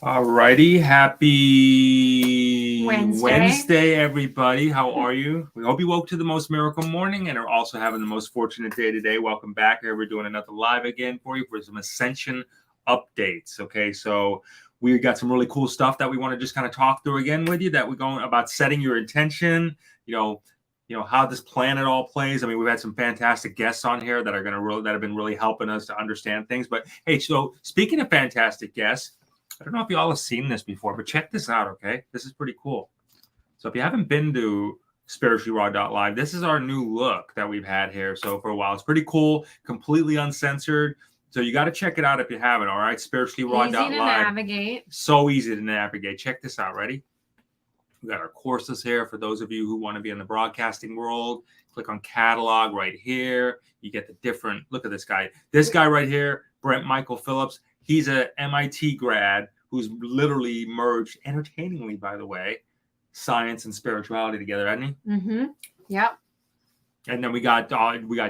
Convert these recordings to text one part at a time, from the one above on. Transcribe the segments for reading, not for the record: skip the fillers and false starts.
Alrighty, happy Wednesday. everybody. How are you? We hope you woke to the most miracle morning and are also having the most fortunate day today. Welcome back. Here we're doing another live again for you for some Ascension updates. Okay, so we got some really cool stuff that we want to just kind of talk through again with you. That we're going about setting your intention. How this planet all plays. I mean, we've had some fantastic guests on here that have been really helping us to understand things. But hey, so speaking of fantastic guests. I don't know if you all have seen this before, but check this out, okay? This is pretty cool. So if you haven't been to spirituallyraw.live, this is our new look that we've had here so for a while. It's pretty cool, completely uncensored. So you got to check it out if you haven't, all right? Spirituallyraw.live. Easy to navigate. So easy to navigate. Check this out. Ready? We got our courses here for those of you who want to be in the broadcasting world. Click on catalog right here. You get the different, look at this guy. This guy right here, Brent Michael Phillips. He's a MIT grad who's literally merged, entertainingly, by the way, science and spirituality together, hasn't he? Mm-hmm. Yep. And then we got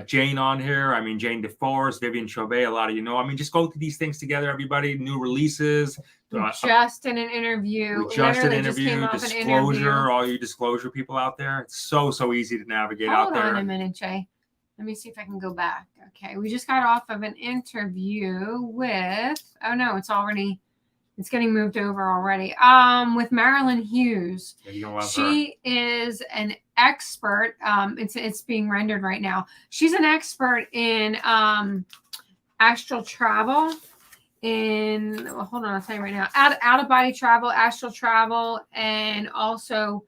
Jane on here. I mean, Jane DeForest, Vivian Chauvet, a lot of you know. I mean, just go through these things together, everybody. New releases. Just in an interview. Disclosure, all you disclosure people out there. It's so easy to navigate out there. Hold on a minute, Jay. Let me see if I can go back. Okay, we just got off of an interview with, it's getting moved over already. With Marilyn Hughes. Yeah, she is an expert. It's being rendered right now. She's an expert in astral travel. Hold on, I'll tell you right now. Out of body travel, astral travel, and also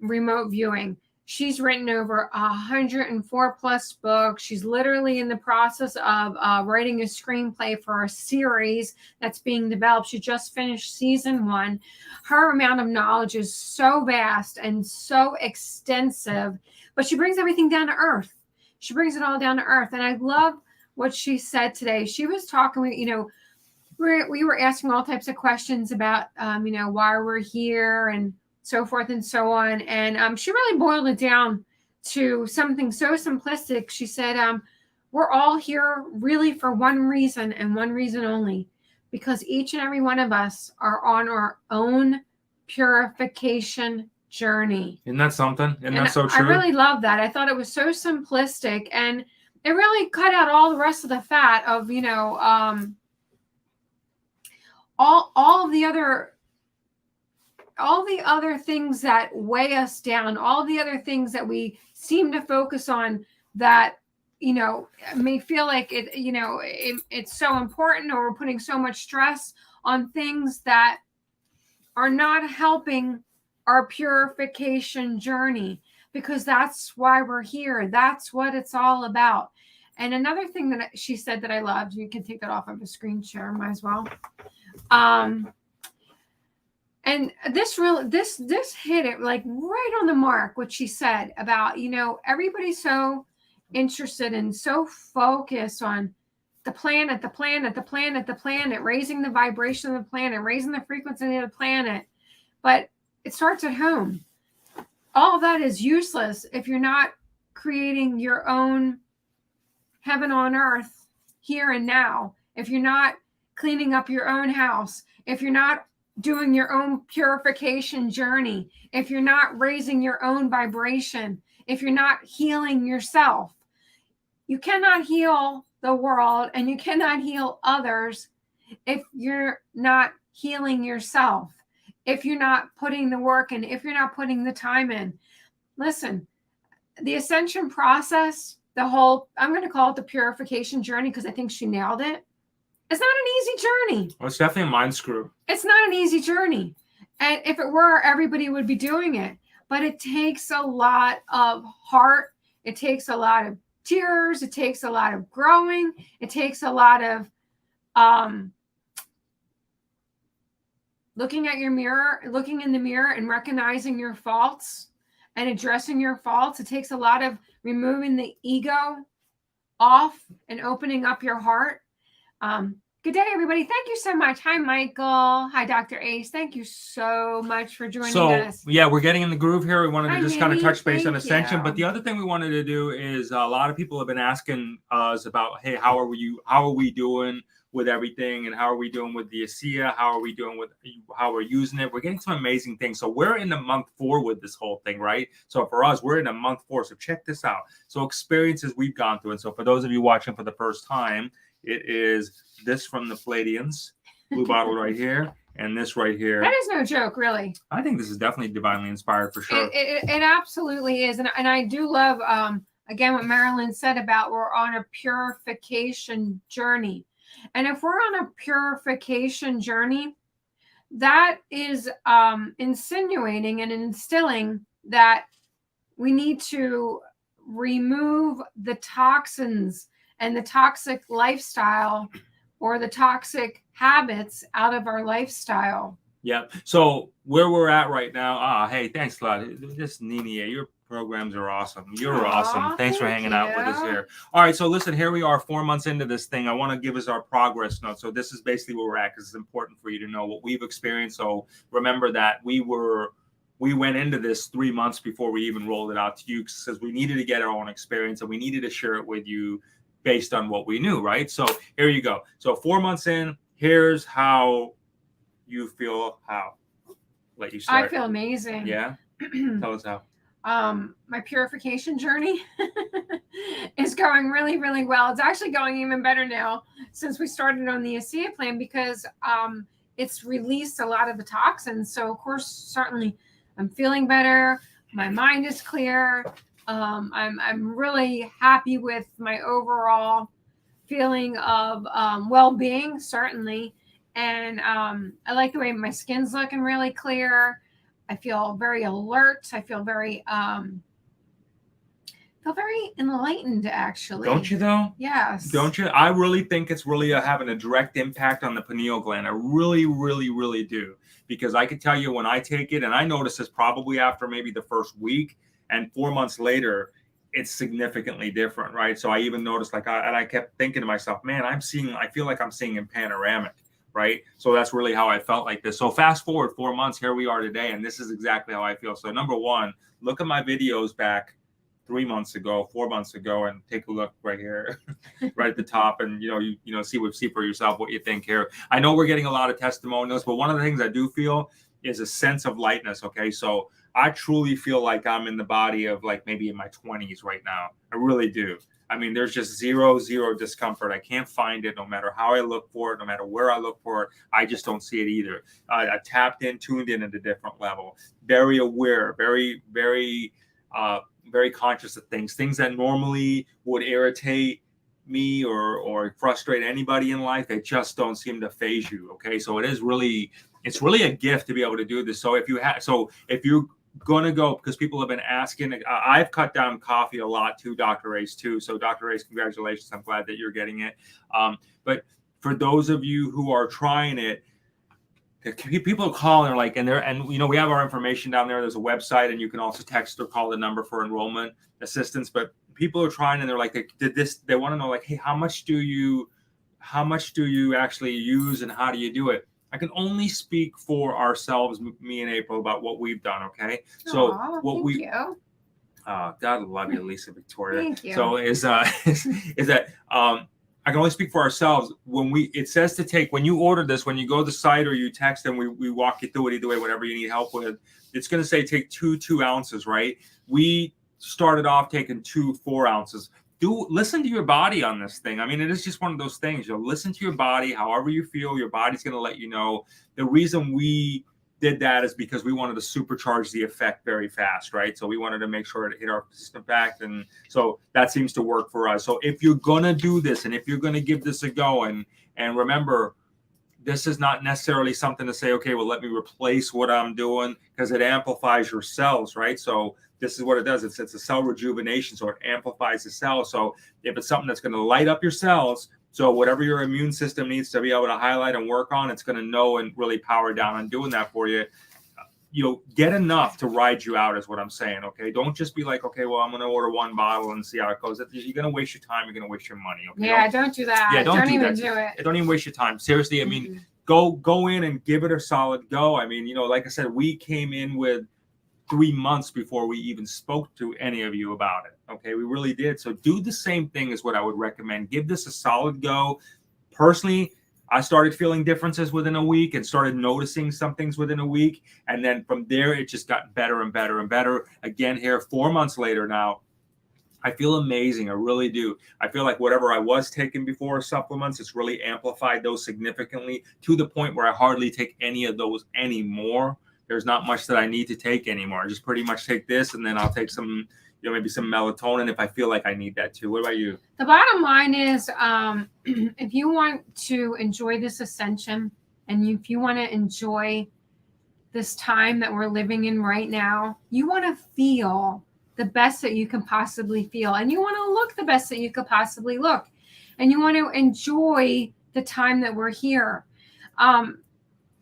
remote viewing. She's written over 104 plus books. She's literally in the process of writing a screenplay for a series that's being developed. She just finished season 1. Her amount of knowledge is so vast and so extensive, but she brings everything down to earth. She brings it all down to earth. And I love what she said today. She was talking, we were asking all types of questions about, why we're here and so forth and so on. And she really boiled it down to something so simplistic. She said, we're all here really for one reason and one reason only, because each and every one of us are on our own purification journey. Isn't that something? Isn't that so true? I really love that. I thought it was so simplistic, and it really cut out all the rest of the fat of, all the other things that weigh us down, all the other things that we seem to focus on that, may feel like it's so important, or we're putting so much stress on things that are not helping our purification journey, because that's why we're here. That's what it's all about. And another thing that she said that I loved, you can take that off of a screen share, might as well. And this hit it like right on the mark, what she said about, everybody's so interested and so focused on the planet, raising the vibration of the planet, raising the frequency of the planet. But it starts at home. All of that is useless if you're not creating your own heaven on earth here and now. If you're not cleaning up your own house, if you're not doing your own purification journey, if you're not raising your own vibration, if you're not healing yourself, you cannot heal the world and you cannot heal others if you're not healing yourself, if you're not putting the work in, if you're not putting the time in. Listen, the ascension process, I'm going to call it the purification journey, because I think she nailed it. It's not an easy journey. Well, it's definitely a mind screw. It's not an easy journey. And if it were, everybody would be doing it. But it takes a lot of heart. It takes a lot of tears. It takes a lot of growing. It takes a lot of looking in the mirror and recognizing your faults and addressing your faults. It takes a lot of removing the ego off and opening up your heart. Good day, everybody. Thank you so much. Hi, Michael. Hi, Dr. Ace. Thank you so much for joining us. Yeah, we're getting in the groove here. We wanted to just kind of Minnie. touch base on Thank Ascension. you. But the other thing we wanted to do is a lot of people have been asking us about, hey, how are we doing with everything, and how are we doing with the ASEA? How are we doing with how we're using it? We're getting some amazing things. So we're in the month 4 with this whole thing, right? So for us, we're in a month 4. So check this out. So experiences we've gone through. And so for those of you watching for the first time, it is this from the Palladians, blue bottle right here, and this right here. That is no joke, really. I think this is definitely divinely inspired for sure. It absolutely is. And I do love, again, what Marilyn said about we're on a purification journey. And if we're on a purification journey, that is insinuating and instilling that we need to remove the toxins and the toxic lifestyle or the toxic habits out of our lifestyle. Yeah. So where we're at right now, hey, thanks a lot. This Nini, your programs are awesome. You're awesome. Thanks for hanging out with us here. All right. So listen, here we are 4 months into this thing. I want to give us our progress note. So this is basically where we're at, because it's important for you to know what we've experienced. So remember that we went into this 3 months before we even rolled it out to you, because we needed to get our own experience and we needed to share it with you based on what we knew, right? So here you go. So 4 months in, here's how you feel. How? Let you start. I feel amazing. Yeah? Tell us how. My purification journey is going really, really well. It's actually going even better now since we started on the ASEA plan, because it's released a lot of the toxins. So of course, certainly I'm feeling better. My mind is clear. I'm really happy with my overall feeling of well-being, certainly. And I like the way my skin's looking really clear. I feel very alert. I feel very enlightened, actually. Don't you, though? Yes. Don't you? I really think it's really having a direct impact on the pineal gland. I really, really, really do. Because I can tell you, when I take it, and I notice this probably after maybe the first week, and 4 months later, it's significantly different, right? So I even noticed, I kept thinking to myself, man, I feel like I'm seeing in panoramic, right? So that's really how I felt like this. So fast forward 4 months, here we are today, and this is exactly how I feel. So number one, look at my videos back 3 months ago, 4 months ago, and take a look right here, right at the top, and see for yourself what you think here. I know we're getting a lot of testimonials, but one of the things I do feel is a sense of lightness. Okay, so I truly feel like I'm in the body of maybe in my 20s right now. I really do. I mean, there's just zero discomfort. I can't find it, no matter how I look for it, no matter where I look for it. I just don't see it either. I tapped in, tuned in at a different level. Very aware, very, very, very conscious of things that normally would irritate me or frustrate anybody in life. They just don't seem to phase you. Okay, so it's really a gift to be able to do this. So if you're gonna go, because people have been asking, I've cut down coffee a lot too, Dr. Ace too. So Dr. Ace, congratulations. I'm glad that you're getting it. But for those of you who are trying it, people call and we have our information down there. There's a website, and you can also text or call the number for enrollment assistance. But people are trying, and they're like, they want to know, hey, how much do you actually use, and how do you do it? I can only speak for ourselves, me and April, about what we've done. Okay. So thank you. God love you, Lisa Victoria. Thank you. So is that I can only speak for ourselves. It says to take, when you order this, when you go to the site or you text and we walk you through it either way, whatever you need help with, it's going to say take 2 ounces, right? We started off taking 2 4 ounces. Listen to your body on this thing. I mean, it is just one of those things. Listen to your body, however you feel. Your body's going to let you know. The reason we did that is because we wanted to supercharge the effect very fast, right? So we wanted to make sure it hit our system back, and so that seems to work for us. So if you're gonna do this, and if you're gonna give this a go, and remember, this is not necessarily something to say, okay, well, let me replace what I'm doing, because it amplifies your cells, right? So this is what it does. It's a cell rejuvenation, so it amplifies the cells. So if it's something that's going to light up your cells, so whatever your immune system needs to be able to highlight and work on, it's going to know and really power down on doing that for you. get enough to ride you out is what I'm saying. Okay. Don't just be like, okay, well, I'm going to order one bottle and see how it goes. You're going to waste your time. You're going to waste your money. Okay. Yeah. Don't do that. Yeah. Don't even do do it. Don't even waste your time. Seriously. I mean, go in and give it a solid go. I mean, like I said, we came in with 3 months before we even spoke to any of you about it. Okay. We really did. So do the same thing is what I would recommend. Give this a solid go. Personally, I started feeling differences within a week and started noticing some things within a week. And then from there, it just got better and better and better. Again, here, 4 months later now, I feel amazing. I really do. I feel like whatever I was taking before supplements, it's really amplified those significantly to the point where I hardly take any of those anymore. There's not much that I need to take anymore. I just pretty much take this, and then I'll take some, maybe some melatonin if I feel like I need that too. What about you? The bottom line is, if you want to enjoy this ascension, and if you want to enjoy this time that we're living in right now, you want to feel the best that you can possibly feel, and you want to look the best that you could possibly look, and you want to enjoy the time that we're here.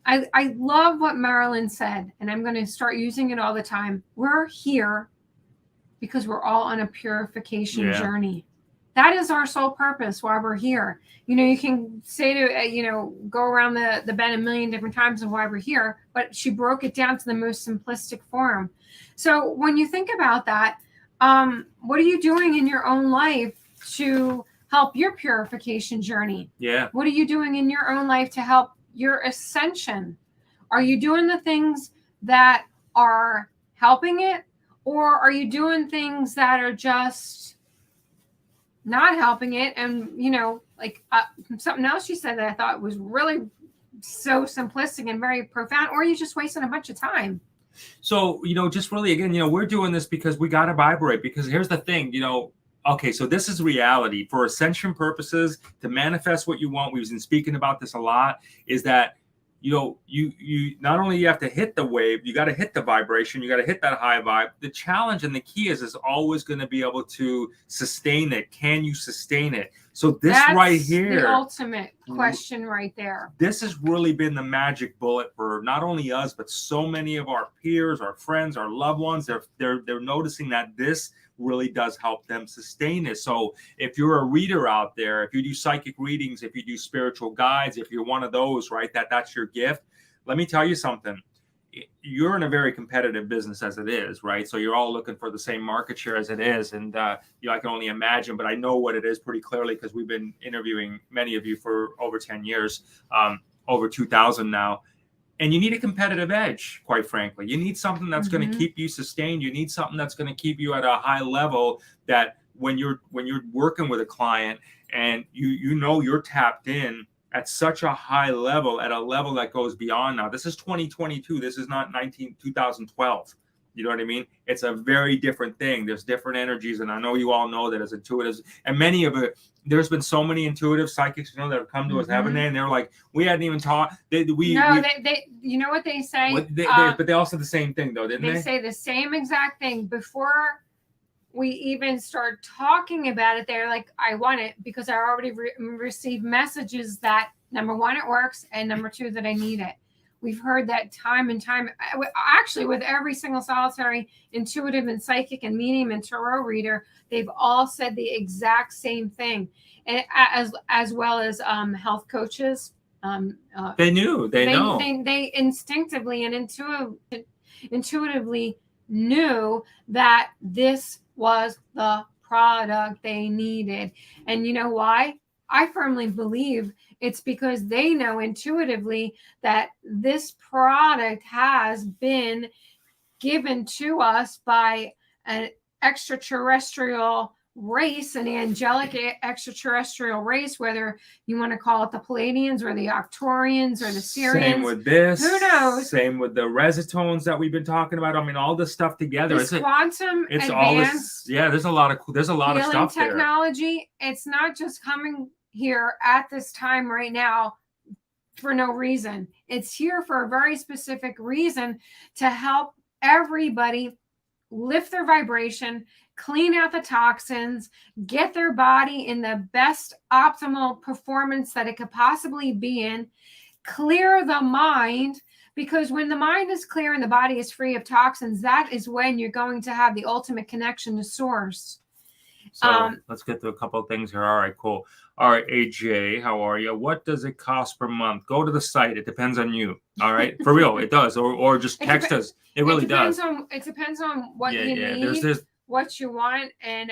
I love what Marilyn said, and I'm going to start using it all the time. We're here because we're all on a purification journey. That is our sole purpose while we're here. You can say to, go around the bend a million different times of why we're here, but she broke it down to the most simplistic form. So when you think about that, what are you doing in your own life to help your purification journey? Yeah. What are you doing in your own life to help your ascension? Are you doing the things that are helping it? Or are you doing things that are just not helping it? And, something else you said that I thought was really so simplistic and very profound, or are you just wasting a bunch of time? So, just really, again, we're doing this because we got to vibrate, because here's the thing, okay, so this is reality for ascension purposes. To manifest what you want, we've been speaking about this a lot, is that you not only you have to hit the wave, you got to hit the vibration, you got to hit that high vibe. The challenge and the key is always going to be able to sustain it. Can you sustain it? So that's right here, the ultimate question right there. This has really been the magic bullet for not only us, but so many of our peers, our friends, our loved ones. They're noticing that this really does help them sustain it. So if you're a reader out there, if you do psychic readings, if you do spiritual guides, if you're one of those, right, that's your gift. Let me tell you something. You're in a very competitive business as it is, right? So you're all looking for the same market share as it is. And, I can only imagine, but I know what it is pretty clearly because we've been interviewing many of you for over 10 years, over 2,000 now. And you need a competitive edge, quite frankly. You need something that's going to keep you sustained. You need something that's going to keep you at a high level, that when you're working with a client and you're tapped in at such a high level, at a level that goes beyond now. This is 2022. This is not 2012. You know what I mean? It's a very different thing. There's different energies. And I know you all know that as intuitives, and many of it, there's been so many intuitive psychics, that have come to us, haven't they? And they're like, we hadn't even taught. They you know what they say? But they all said the same thing, though, didn't they? They say the same exact thing before we even start talking about it. They're like, I want it because I already received messages that, number one, it works, and number two, that I need it. We've heard that time and time, actually with every single solitary intuitive and psychic and medium and tarot reader, they've all said the exact same thing. And as well as health coaches. They know. They instinctively and intuitively knew that this was the product they needed. And you know why? I firmly believe it's because they know intuitively that this product has been given to us by an extraterrestrial race, an angelic extraterrestrial race, whether you want to call it the Palladians or the Arcturians or the Syrians. Same with this. Who knows? Same with the resitones that we've been talking about. I mean, all this stuff together. It's quantum advanced. All this. Yeah, there's a lot of stuff there. Technology. It's not just coming here at this time right now for no reason. It's here for a very specific reason, to help everybody lift their vibration, clean out the toxins, get their body in the best optimal performance that it could possibly be in, clear the mind, Because when the mind is clear and the body is free of toxins, that is when you're going to have the ultimate connection to source. So let's get to a couple of things here. All right, cool. All right, AJ, how are you? What does it cost per month? Go to the site. It depends on you. All right, for real, it does. Or just text us. It really does. It depends on what you need, There's what you want, and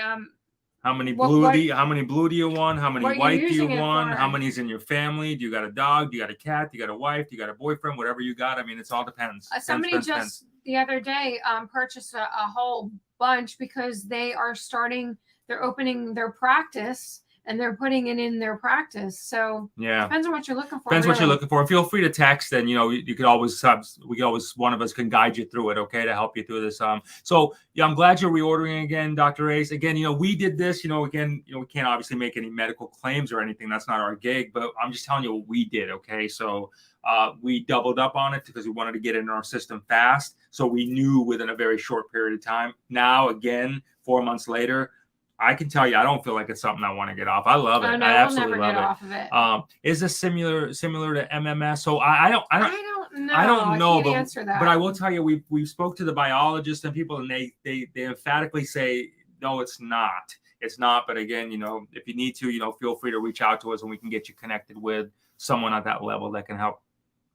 how many blue do you want? How many white do you want? How many's in your family? Do you got a dog? Do you got a cat? Do you got a wife? Do you got a boyfriend? Whatever you got. I mean, it's all depends. Somebody just the other day purchased a whole bunch because they're opening their practice and they're putting it in their practice. So yeah, depends on what you're looking for. Depends what you're looking for. And feel free to text, and you could always one of us can guide you through it, okay, to help you through this. So yeah, I'm glad you're reordering again, Dr. Ace. Again, we did this, again, we can't obviously make any medical claims or anything. That's not our gig, but I'm just telling you what we did, okay? So we doubled up on it because we wanted to get it in our system fast. So we knew within a very short period of time. Now, again, 4 months later, I can tell you, I don't feel like it's something I want to get off. I love it. Oh, no, I absolutely love it. Off of it. Is this similar to MMS? So I don't know. I don't know, can't answer that. But I will tell you, we spoke to the biologists and people, and they emphatically say no, it's not. It's not. But again, if you need to, feel free to reach out to us, and we can get you connected with someone at that level that can help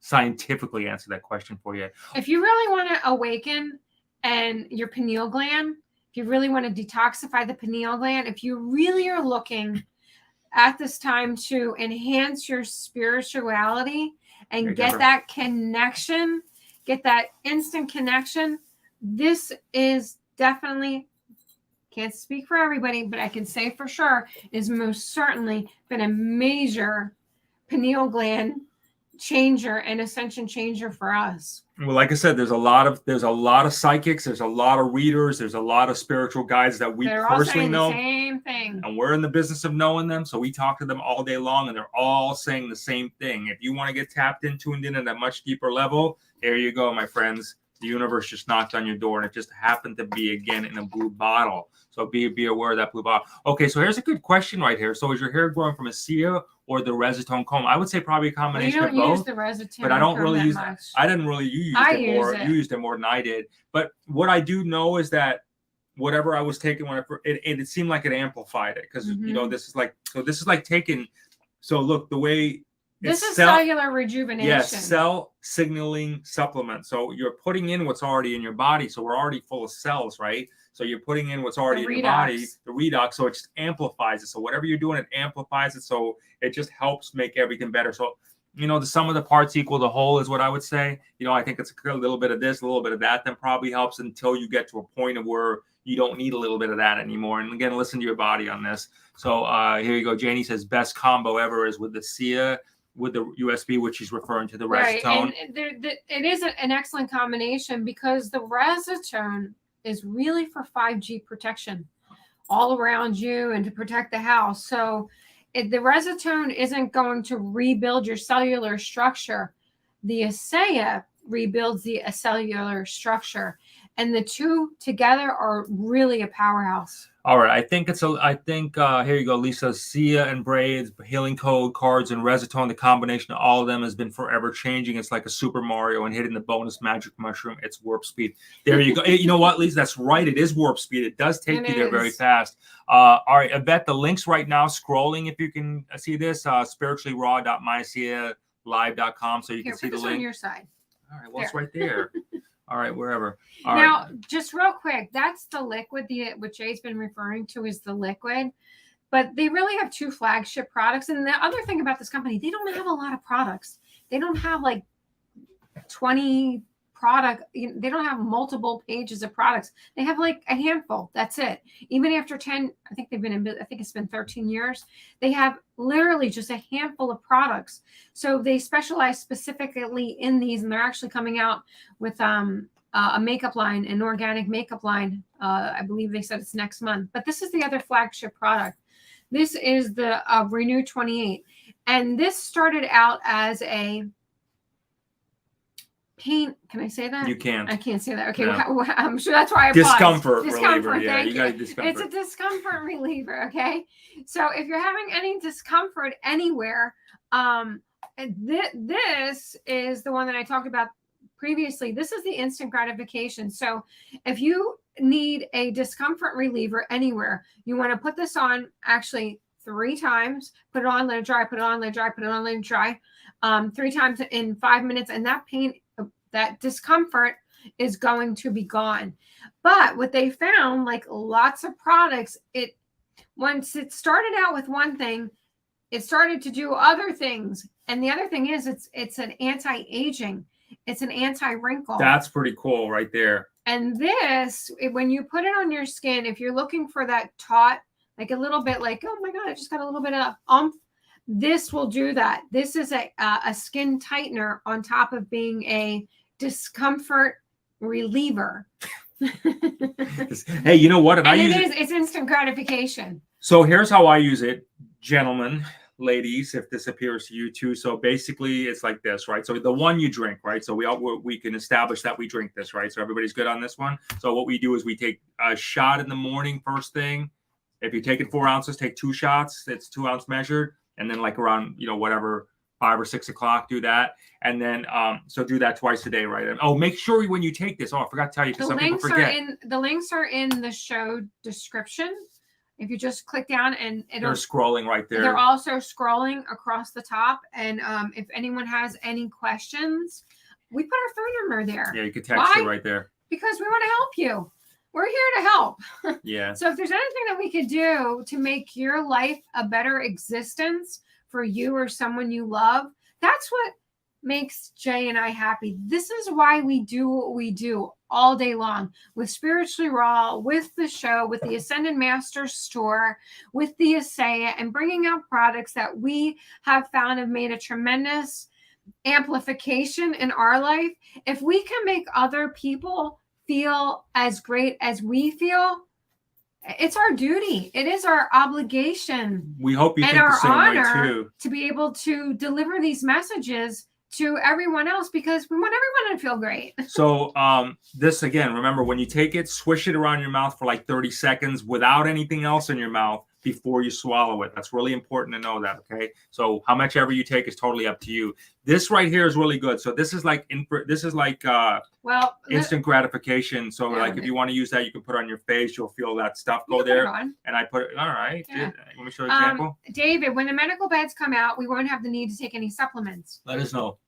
scientifically answer that question for you. If you really want to awaken and your pineal gland. If you really want to detoxify the pineal gland, if you really are looking at this time to enhance your spirituality and get that connection, get that instant connection, this is definitely, can't speak for everybody, but I can say for sure, is most certainly been a major pineal gland changer and ascension changer for us. Well, like I said, there's a lot of psychics, there's a lot of readers, there's a lot of spiritual guides that we personally know. The same thing. And we're in the business of knowing them, so we talk to them all day long, and they're all saying the same thing. If you want to get tapped in, tuned in at a much deeper level, there you go, my friends. The universe just knocked on your door, and it just happened to be, again, in a blue bottle. So be aware of that blue bottle. Okay, so here's a good question right here. So is your hair growing from a Sia or the Resitone comb? I would say probably a combination of both. You don't use the Resitone, but I don't really use much. I didn't really use it more. You used it more than I did. But what I do know is that whatever I was taking it seemed like it amplified it, because this is like taking. So look, the way. This is cellular rejuvenation. Yes, cell signaling supplement. So you're putting in what's already in your body. So we're already full of cells, right? So you're putting in what's already in your body, the redox. So it just amplifies it. So whatever you're doing, it amplifies it. So it just helps make everything better. So, the sum of the parts equal the whole is what I would say. I think it's a little bit of this, a little bit of that, then probably helps until you get to a point of where you don't need a little bit of that anymore. And again, listen to your body on this. So here you go. Janie says best combo ever is with the Sia, with the USB, which is referring to the Resitone. Right, and it is an excellent combination because the Resitone is really for 5G protection all around you and to protect the house. So the Resitone isn't going to rebuild your cellular structure. The ASEA rebuilds the cellular structure, and the two together are really a powerhouse. All right, I think here you go, Lisa. Sia and braids, healing code cards, and Resitone. The combination of all of them has been forever changing. It's like a Super Mario and hitting the bonus magic mushroom. It's warp speed. There you go. You know what, Lisa? That's right. It is warp speed. It does take you there very fast. All right, Yvette, the links right now scrolling. If you can see this, spirituallyraw.mysialive.com, so you can see the link on your side. All right, well, it's right there. All right, wherever. Now, just real quick, that's the liquid. What Jay's been referring to is the liquid. But they really have two flagship products. And the other thing about this company, they don't have a lot of products. They don't have like 20 product. They don't have multiple pages of products. They have like a handful. That's it. Even after 10, I think it's been 13 years. They have literally just a handful of products. So they specialize specifically in these, and they're actually coming out with a makeup line, an organic makeup line. I believe they said it's next month. But this is the other flagship product. This is the Renew 28. And this started out as a pain. Can I say that? You can't. I can't say that. Okay. No. I'm sure that's why I discomfort reliever. Yeah, you got discomfort. It's a discomfort reliever. Okay. So if you're having any discomfort anywhere, this is the one that I talked about previously, this is the instant gratification. So if you need a discomfort reliever anywhere, you want to put this on actually 3 times, put it on, let it dry, put it on, let it dry, put it on, let it dry, 3 times in 5 minutes. And that pain, that discomfort is going to be gone. But what they found, like lots of products, once it started out with one thing, it started to do other things. And the other thing is it's an anti-aging. It's an anti-wrinkle. That's pretty cool right there. And this, when you put it on your skin, if you're looking for that taut, like a little bit like, oh my God, I just got a little bit of this will do that. This is a skin tightener on top of being a discomfort reliever. Hey, you know what? It's instant gratification. So here's how I use it, gentlemen, ladies, if this appears to you too. So basically it's like this, right? So the one you drink, right? So we can establish that we drink this, right? So everybody's good on this one. So what we do is we take a shot in the morning, first thing. If you're taking 4 ounces, take 2 shots. It's 2 ounce measured. And then like around, whatever, 5 or 6 o'clock, do that. And then, so do that twice a day, right? And, make sure when you take this, I forgot to tell you, because some people forget. The links are in the show description. If you just click down and they're scrolling right there. They're also scrolling across the top. And if anyone has any questions, we put our phone number there. Yeah, you can text it right there. Because we want to help you. We're here to help. Yeah. So if there's anything that we could do to make your life a better existence for you or someone you love, that's what makes Jay and I happy. This is why we do what we do all day long with Spiritually Raw, with the show, with the Ascended Master Store, with the Asaya, and bringing out products that we have found have made a tremendous amplification in our life. If we can make other people feel as great as we feel, it's our duty. It is our obligation. We hope you think the same way too. To be able to deliver these messages to everyone else, because we want everyone to feel great. So this again, remember, when you take it, swish it around your mouth for like 30 seconds without anything else in your mouth before you swallow it. That's really important to know that. Okay. So how much ever you take is totally up to you. This right here is really good. So this is like instant gratification. So if you want to use that, you can put it on your face. You'll feel that stuff go there. And I put it. All right. Yeah. Let me show you an example. David, when the medical beds come out, we won't have the need to take any supplements. Let us know.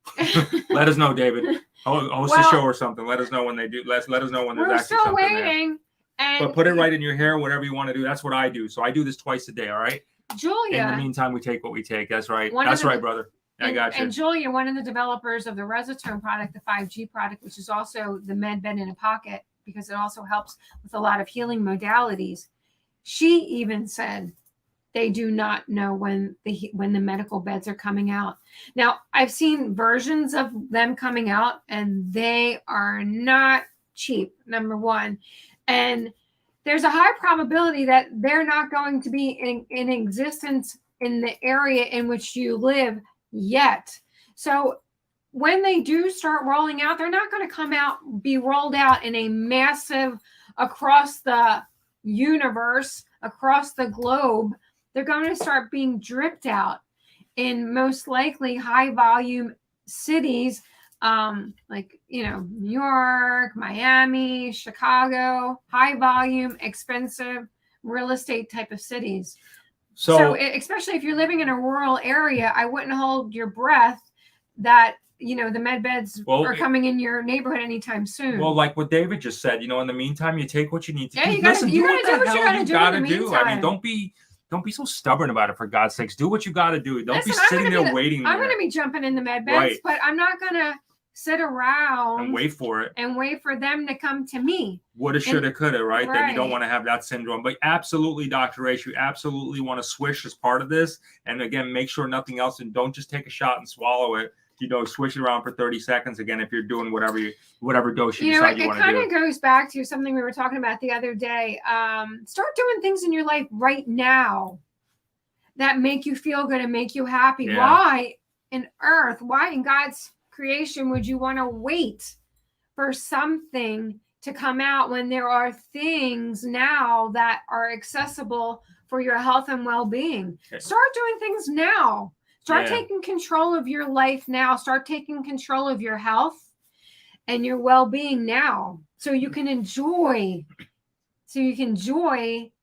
Let us know, David. Host a show or something. Let us know when they do. Let us know when there's actually something there. We're still waiting. But put it right in your hair, whatever you want to do. That's what I do. So I do this twice a day. All right. Julia. In the meantime, we take what we take. That's right. That's right, brother. I got you. And Julia, one of the developers of the Resotone product, the 5G product, which is also the med bed in a pocket, because it also helps with a lot of healing modalities. She even said they do not know when the medical beds are coming out. Now, I've seen versions of them coming out, and they are not cheap, number one. And there's a high probability that they're not going to be in existence in the area in which you live yet. So when they do start rolling out, they're not going to be rolled out in a massive, across the universe, across the globe. They're going to start being dripped out in most likely high volume cities, like, New York, Miami, Chicago, high volume, expensive real estate type of cities. So especially if you're living in a rural area, I wouldn't hold your breath that, the med beds are coming in your neighborhood anytime soon. Well, like what David just said, in the meantime, you take what you need to do. Yeah, you gotta do what you gotta do. I mean, don't be so stubborn about it, for God's sakes. Do what you got to do. Don't be sitting there waiting. I'm going to be jumping in the med beds, but I'm not going to sit around and wait for it and wait for them to come to me. Woulda, shoulda, coulda, right? Then you don't want to have that syndrome. But absolutely, Dr. H, you absolutely want to swish as part of this. And again, make sure nothing else, and don't just take a shot and swallow it. Swish it around for 30 seconds. Again, if you're doing whatever dose you decide you want to do. It kind of goes back to something we were talking about the other day. Start doing things in your life right now that make you feel good and make you happy. Yeah. Why in God's creation would you want to wait for something to come out when there are things now that are accessible for your health and well-being? Okay. Start doing things now. Start taking control of your life now. Start taking control of your health. and your well-being now, so you can enjoy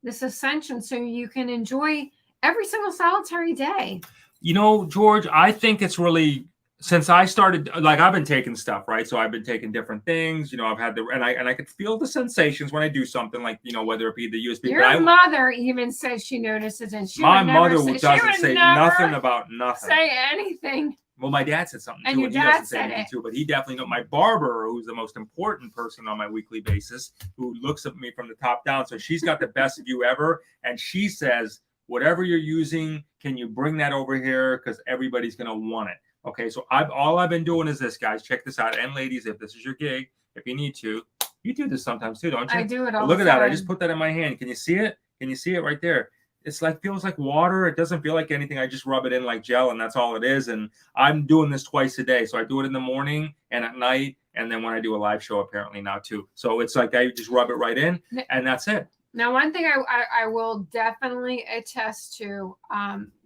this ascension, so you can enjoy every single solitary day. You know, George, I think it's really, since I started, like, I've been taking stuff, right? So I've been taking different things. You know, I've had and I could feel the sensations when I do something, like, you know, whether it be the USB. Your mother even says she notices, and my mother doesn't say nothing about nothing. Say anything. Well, my dad said something too, and he doesn't say anything too. But he definitely knows. My barber, who's the most important person on my weekly basis, who looks at me from the top down, so she's got the best view ever, and she says, whatever you're using, can you bring that over here? Because everybody's going to want it. Okay, so all I've been doing is this, guys. Check this out. And ladies, if this is your gig, if you need to, you do this sometimes too, don't you? I do it all Look the at time. that. I just put that in my hand. Can you see it? Can you see it right there? It's like, feels like water. It doesn't feel like anything. I just rub it in like gel, and that's all it is. And I'm doing this twice a day. So I do it in the morning and at night, and then when I do a live show, apparently now too. So it's like I just rub it right in, and that's it. Now, one thing I will definitely attest to,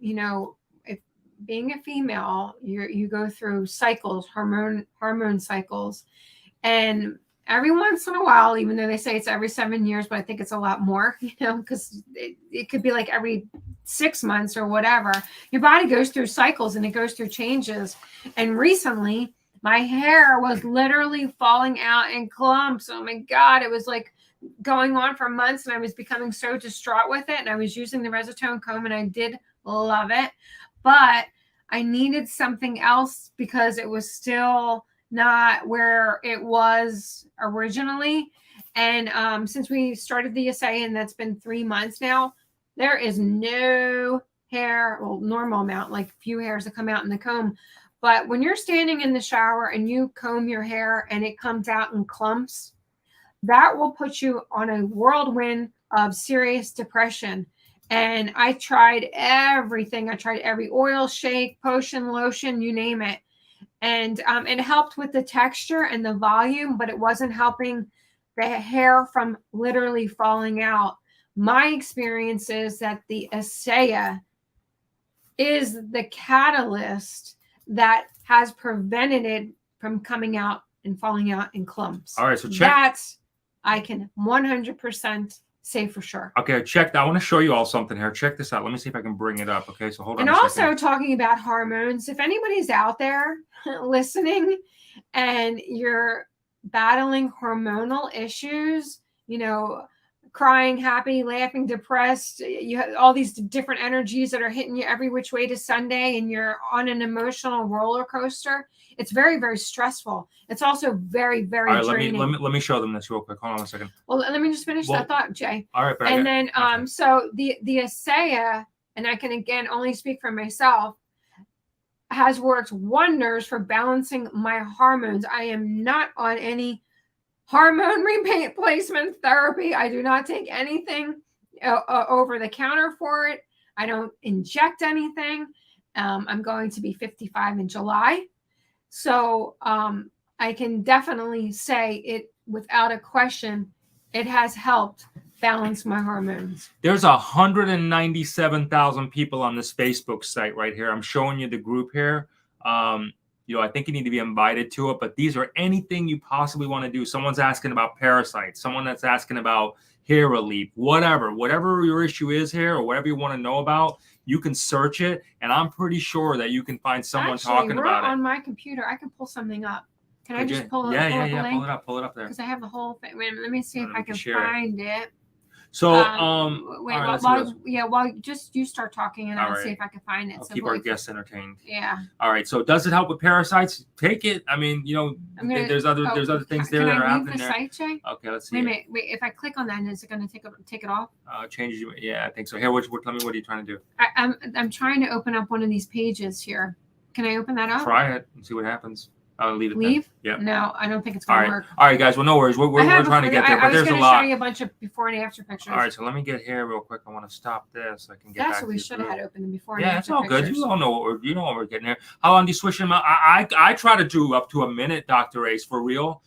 you know, if being a female, you go through cycles, hormone cycles, and every once in a while, even though they say it's every 7 years, but I think it's a lot more, you know, because it could be like every 6 months or whatever. Your body goes through cycles and it goes through changes. And recently, my hair was literally falling out in clumps. Oh my God, it was like going on for months, and I was becoming so distraught with it. And I was using the Resotone comb, and I did love it, but I needed something else because it was still not where it was originally. And since we started the essay, and that's been 3 months now, there is no hair, well, normal amount, like few hairs that come out in the comb. But when you're standing in the shower and you comb your hair and it comes out in clumps, that will put you on a whirlwind of serious depression. And I tried everything. I tried every oil, shake, potion, lotion, you name it. And it helped with the texture and the volume, but it wasn't helping the hair from literally falling out. My experience is that the Ascension is the catalyst that has prevented it from coming out and falling out in clumps. All right, so check. That's, I can 100% say for sure. Okay, check. I want to show you all something here. Check this out. Let me see if I can bring it up. Okay, so hold on. And also talking about hormones, if anybody's out there listening and you're battling hormonal issues, you know, crying, happy, laughing, depressed, you have all these different energies that are hitting you every which way to Sunday, and you're on an emotional roller coaster, it's very, very stressful. It's also very, very draining. Let me show them this real quick. Hold on a second. Well, let me just finish that thought, Jay. All right. And then, so the Ascension, and I can again only speak for myself, has worked wonders for balancing my hormones. I am not on any hormone replacement therapy. I do not take anything over the counter for it. I don't inject anything. I'm going to be 55 in July. So I can definitely say it without a question, it has helped balance my hormones. There's 197,000 people on this Facebook site right here. I'm showing you the group here. You know, I think you need to be invited to it, but these are anything you possibly want to do. Someone's asking about parasites, someone that's asking about hair relief, whatever your issue is here, or whatever you want to know about, you can search it, and I'm pretty sure that you can find someone talking about it. On my computer, I can pull something up. Can I just pull it? Yeah. Pull it up there. Because I have the whole thing. Wait, let me see if I can find it. So, wait, while just you start talking, and I'll see if I can find it. I'll keep our guests entertained. Yeah. All right. So, does it help with parasites? Take it. I mean, you know, there's other things there that are happening there. Site, Jay? Okay, let's see. Wait. If I click on that, is it going to take it off? Changes. Yeah, I think so. Here, tell me, what are you trying to do? I'm trying to open up one of these pages here. Can I open that up? Try it and see what happens. I'll leave it. Leave? Yeah. No, I don't think it's going to work. All right, guys. Well, no worries. We're trying to get there, but there's a lot. I was going to show you a bunch of before and after pictures. All right, so let me get here real quick. I want to stop this. I can get That's back what we should have had open before and after. Yeah, it's all good. You all know what we're getting here. How long do you switch them out? I try to do up to a minute, Dr. Ace, for real.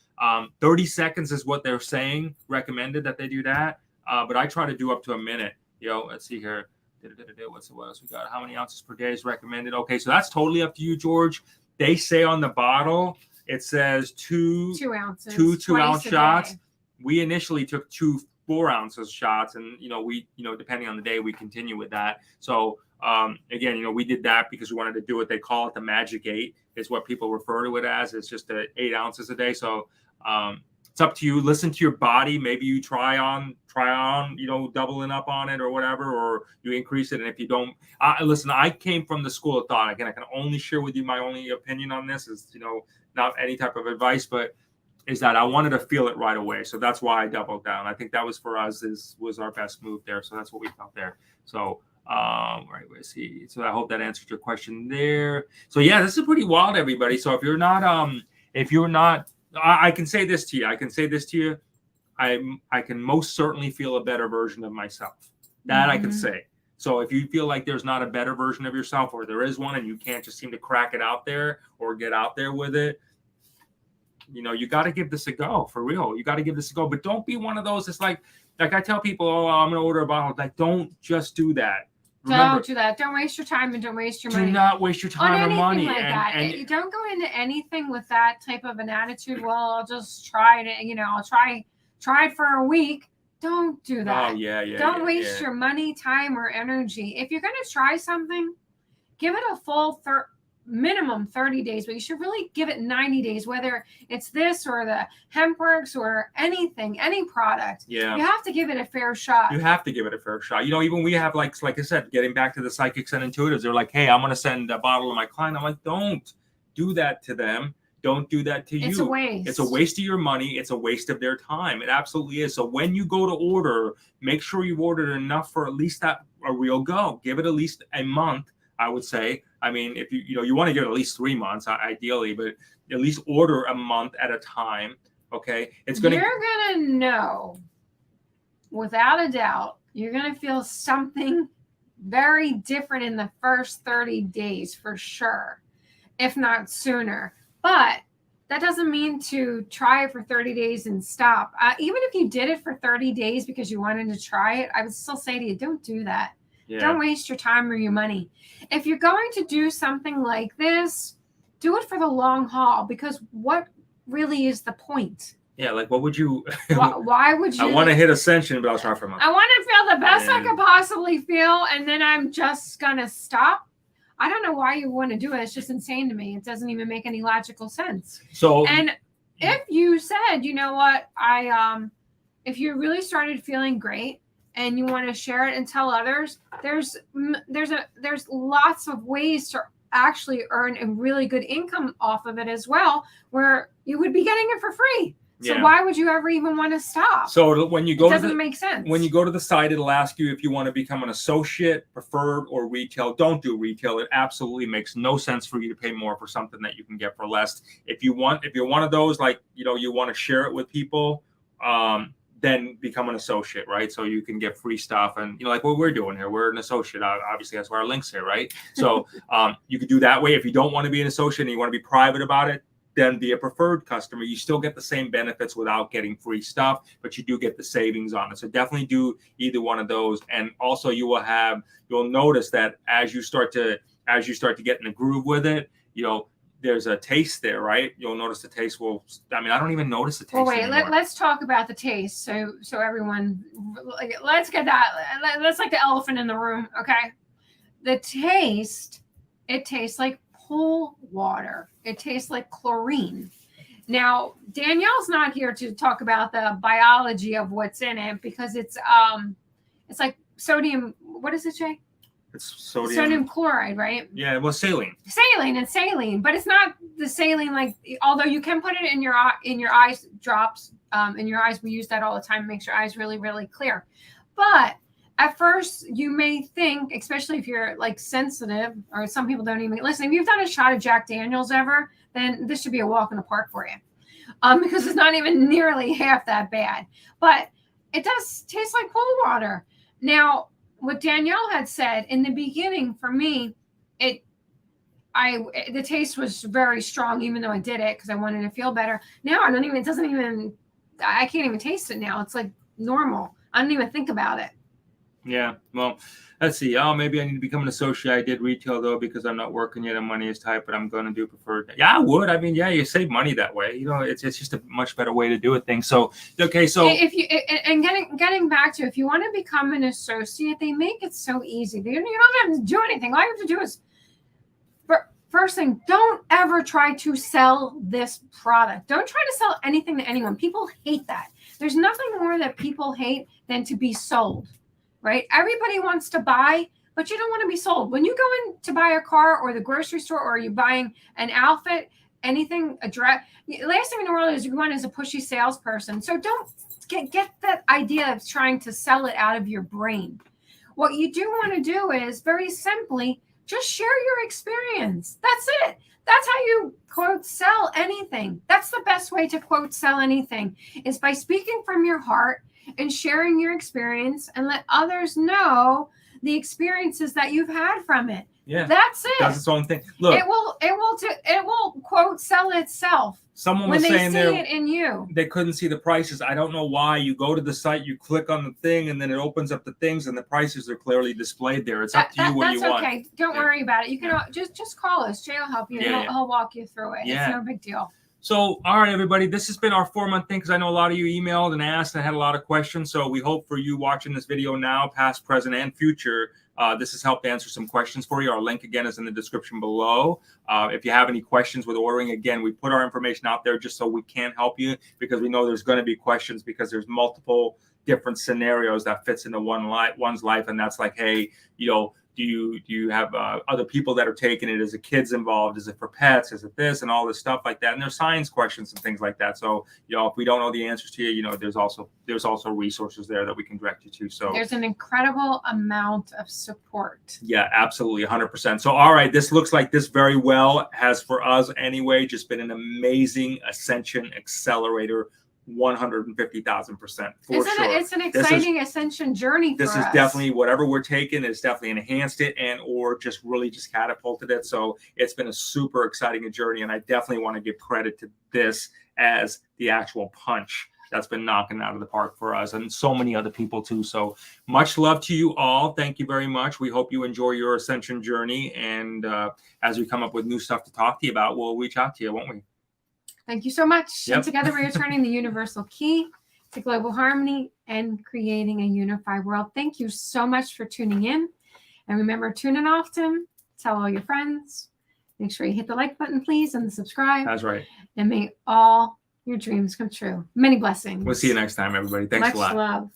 30 seconds is what they're saying, recommended that they do that. But I try to do up to a minute. Let's see here. What else we got? How many ounces per day is recommended? Okay, so that's totally up to you, George. They say on the bottle It says 2 ounces. two twice ounce a shots. day. We initially took 2 4-ounce shots, and depending on the day, we continue with that. So again, we did that because we wanted to do it. They call it the magic 8, is what people refer to it as. It's just 8 ounces a day. So it's up to you. Listen to your body. Maybe you try on, doubling up on it or whatever, or you increase it. And if you don't, listen, I came from the school of thought. Again, I can only share with you my only opinion on this. Is not any type of advice, but is that I wanted to feel it right away. So that's why I doubled down. I think that was for us was our best move there. So that's what we felt there. So right, let's see. So I hope that answered your question there. So yeah, this is pretty wild, everybody. So if you're not, I can say this to you. I can most certainly feel a better version of myself. That I can say. So if you feel like there's not a better version of yourself, or there is one and you can't just seem to crack it out there or get out there with it, you got to give this a go, for real. You got to give this a go, but don't be one of those. It's like I tell people, oh, I'm going to order a bottle. Like, don't just do that. Remember, don't do that. Don't waste your time and don't waste your money. Do not waste your time or money. Like that. You don't go into anything with that type of an attitude. Well, I'll just try it. I'll try it for a week. Don't do that. Oh, yeah. Don't waste your money, time, or energy. If you're going to try something, give it a full minimum 30 days, but you should really give it 90 days, whether it's this or the HempWorks or anything, any product. Yeah. You have to give it a fair shot. You have to give it a fair shot. Even we have, like I said, getting back to the psychics and intuitives, they're like, hey, I'm going to send a bottle to my client. I'm like, don't do that to them. Don't do that to you. It's a waste. It's a waste of your money. It's a waste of their time. It absolutely is. So when you go to order, make sure you've ordered enough for at least a real go. Give it at least a month, I would say. I mean, if you want to get at least 3 months, ideally, but at least order a month at a time. Okay, you're gonna know, without a doubt, you're gonna feel something very different in the first 30 days for sure, if not sooner. But that doesn't mean to try it for 30 days and stop. Even if you did it for 30 days because you wanted to try it, I would still say to you, don't do that. Yeah. Don't waste your time or your money. If you're going to do something like this, do it for the long haul, because what really is the point? Yeah, like what would you... why would you... I want to hit Ascension, but I'll try for a month. I want to feel the best I could possibly feel, and then I'm just going to stop. I don't know why you want to do it. It's just insane to me. It doesn't even make any logical sense. And if you said, you know what, if you really started feeling great, and you want to share it and tell others, there's lots of ways to actually earn a really good income off of it as well, where you would be getting it for free. So why would you ever even want to stop? So when you go, it doesn't make sense. When you go to the site, it'll ask you if you want to become an associate, preferred, or retail. Don't do retail. It absolutely makes no sense for you to pay more for something that you can get for less. If you're one of those, like you want to share it with people, then become an associate, right? So you can get free stuff, and like what we're doing here, we're an associate. Obviously, that's why our link's here, right? So you could do that way. If you don't want to be an associate and you want to be private about it, then be a preferred customer. You still get the same benefits without getting free stuff, but you do get the savings on it. So definitely do either one of those. And also you'll notice that as you start to get in the groove with it, there's a taste there, right? You'll notice the taste I don't even notice the taste. Well, wait, let's talk about the taste. So everyone, let's get that. That's like the elephant in the room, okay? The taste, it tastes like pool water. It tastes like chlorine. Now, Danielle's not here to talk about the biology of what's in it, because it's like sodium. What is it, Jay? It's sodium chloride, right? Yeah, well, saline. Saline, but it's not the saline like. Although you can put it in your eyes drops. In your eyes, we use that all the time. It makes your eyes really, really clear. But at first, you may think, especially if you're like sensitive, or some people don't even listen. If you've done a shot of Jack Daniels ever, then this should be a walk in the park for you, because it's not even nearly half that bad. But it does taste like pool water. Now, what Danielle had said in the beginning, for me, the taste was very strong, even though I did it because I wanted to feel better. Now I can't even taste it now. It's like normal. I don't even think about it. Yeah. Well, let's see. Oh, maybe I need to become an associate. I did retail though because I'm not working yet and money is tight, but I'm going to do preferred. Yeah, I would. I mean, yeah, you save money that way. You know, it's just a much better way to do it. Things. So okay. So if you and getting back to, if you want to become an associate, they make it so easy. You don't have to do anything. All you have to do is, first thing, don't ever try to sell this product. Don't try to sell anything to anyone. People hate that. There's nothing more that people hate than to be sold, right? Everybody wants to buy, but you don't want to be sold. When you go in to buy a car or the grocery store, or you're buying an outfit, anything, a dress, last thing in the world is you want is a pushy salesperson. So don't get that idea of trying to sell it out of your brain. What you do want to do is very simply just share your experience. That's it. That's how you, quote, sell anything. That's the best way to, quote, sell anything, is by speaking from your heart and sharing your experience, and let others know the experiences that you've had from it. Yeah, that's it. Does its own thing. Look, it will quote sell itself. Someone when was they saying see there it in you. They couldn't see the prices. I don't know why. You go to the site, you click on the thing, and then it opens up the things, and the prices are clearly displayed there. It's up to you what you want. That's okay. Don't worry about it. You can just call us. Jay will help you. He'll walk you through it. It's no big deal. So, all right, everybody, this has been our 4-month thing, because I know a lot of you emailed and asked and had a lot of questions. So we hope for you watching this video now, past, present, and future, this has helped answer some questions for you. Our link, again, is in the description below. If you have any questions with ordering, again, we put our information out there just so we can help you, because we know there's going to be questions, because there's multiple different scenarios that fits into one's life. And that's like, hey, you know, do you have other people that are taking it? Is it kids involved? Is it for pets? Is it this and all this stuff like that? And there's science questions and things like that. So, you know, if we don't know the answers to you, you know, there's also resources there that we can direct you to. So there's an incredible amount of support. Yeah, absolutely, 100%. So, all right, this looks like this very well has, for us anyway, just been an amazing Ascension accelerator. 150,000% for sure. It's an exciting Ascension journey for us. This is definitely, whatever we're taking is definitely enhanced it, and or just really just catapulted it. So it's been a super exciting journey, and I definitely want to give credit to this as the actual punch that's been knocking out of the park for us, and so many other people too. So much love to you all. Thank you very much. We hope you enjoy your Ascension journey, and as we come up with new stuff to talk to you about, we'll reach out to you, won't we? Thank you so much. And together we are turning the universal key to global harmony and creating a unified world. Thank you so much for tuning in. And remember, tune in often. Tell all your friends. Make sure you hit the like button, please, and the subscribe. That's right. And may all your dreams come true. Many blessings. We'll see you next time, everybody. Thanks a lot. Much love.